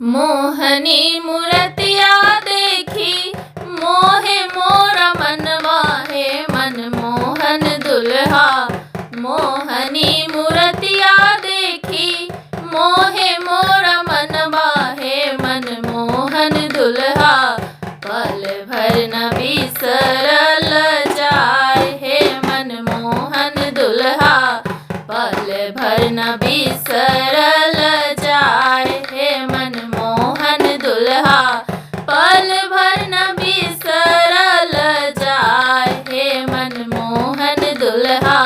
मोहनी मूरतिया देखी मोहे मोरा मनवा हे मनमोहन दुल्हा। मोहनी मूरतिया देखी मोहे मोरा मनवा हे मनमोहन दुल्हा। पल भर न बिसरल जाय हे मनमोहन दुल्हा। पल भर न बिसरल जाय हे मनमोहन दुल्हा। पल भर न बिसरल जाय हे मनमोहन दुल्हा।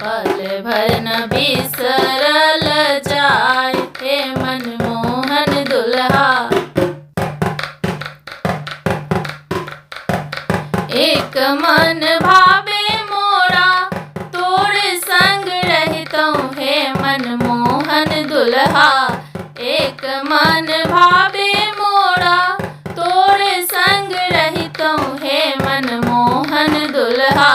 पल भर न बिसरल जाय हे मनमोहन दुल्हा। एक मन भावे मोरा तोरे संग रहतौ हे मनमोहन दुल्हा। एक मन भावे मोरा तोरे संग रहतौ हे मनमोहन दुल्हा।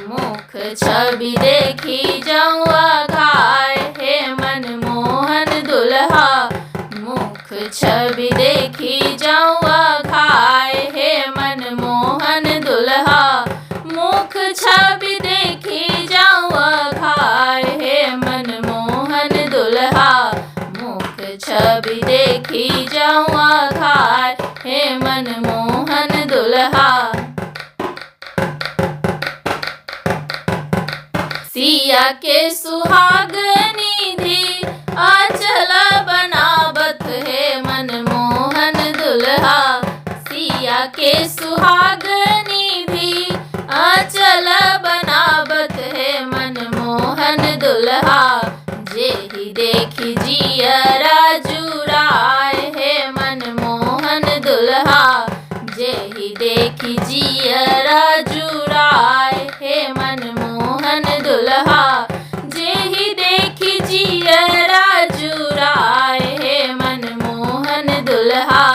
मुख छवि देखी जाऊँ घाय हे मनमोहन दुल्हा। मुख छवि देखी जाऊँ घाय हे मनमोहन दुल्हा। मुख छवि देखी जाऊँ घाय हे मनमोहन दुल्हा। मुख छवि देखी जाऊँ घाय हे मनमोहन दुल्हा। सिया के सुहाग निधि आंचल बनावत हे मनमोहन दुल्हा। सिया के सुहाग निधि आंचल बनावत हे मनमोहन दुल्हा। जेहि देखी जियरा जुराय हे मनमोहन दुल्हा। जेहि देखी जियरा जुराय हे मनमोहन दुल्हा। जेहि देखी जियरा जुराय हे मनमोहन दुल्हा।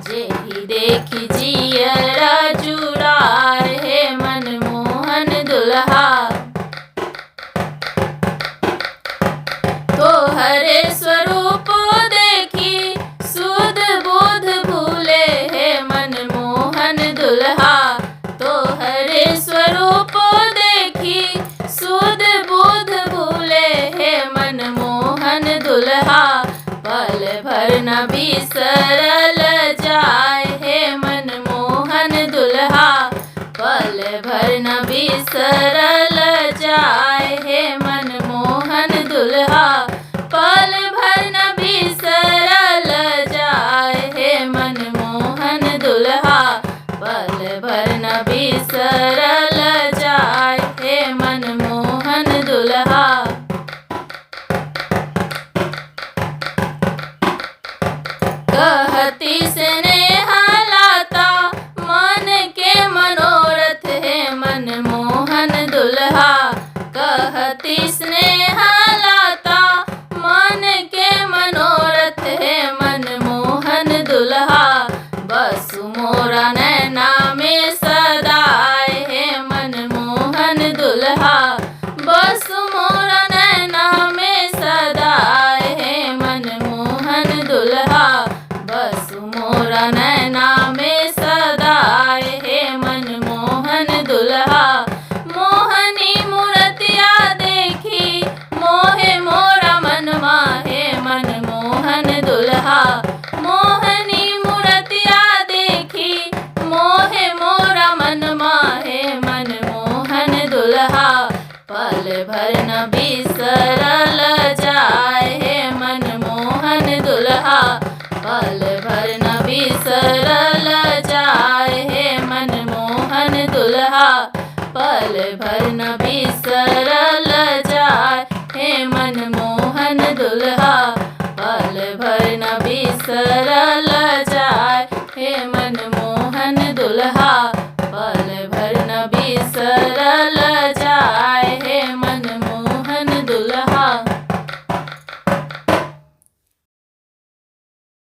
जेहि देखी जियरा जुराय हे मनमोहन दुल्हा। तोहरे स्वरूप देखी सुध बुध भूले हे मनमोहन दुल्हा। तोहरे स्वरूप देखी सुध बुध भूले हे मनमोहन दुल्हा। पल भर न बिसरल जाय हे मनमोहन दुल्हा। पल भर न बिसरल जाय हे मनमोहन दुल्हा। पल भर न बिसरल जाय हे मनमोहन दुल्हा। पल भर न बिसरल जाय हे मनमोहन दुल्हा। कहती स्नेह लाता मन के मनोरथ हे मनमोहन दुल्हा। कहती स्नेह लाता मन के मनोरथ हे मनमोहन दुल्हा। बसु मोरा नैना में सदाय हे मनमोहन दुल्हा। बसु मोरा नैना में सदाय हे मनमोहन दुल्हा। बसु मोरा नैना में सदाय हे मनमोहन दुल्हा। मोहनी मूरतिया देखी मोहे मोरा मनवा हे मनमोहन दुल्हा। मोहनी मूरतिया देखी मोहे मोरा मनवा हे मनमोहन दुल्हा। पल भर न बिसरल जाय हे मनमोहन दुल्हा। पल भर न बिसरल जाय हे मनमोहन दुल्हा। पल भर न बिसरल जाय हे मनमोहन दुल्हा। पल भर न बिसरल जाय हे मनमोहन दुल्हा।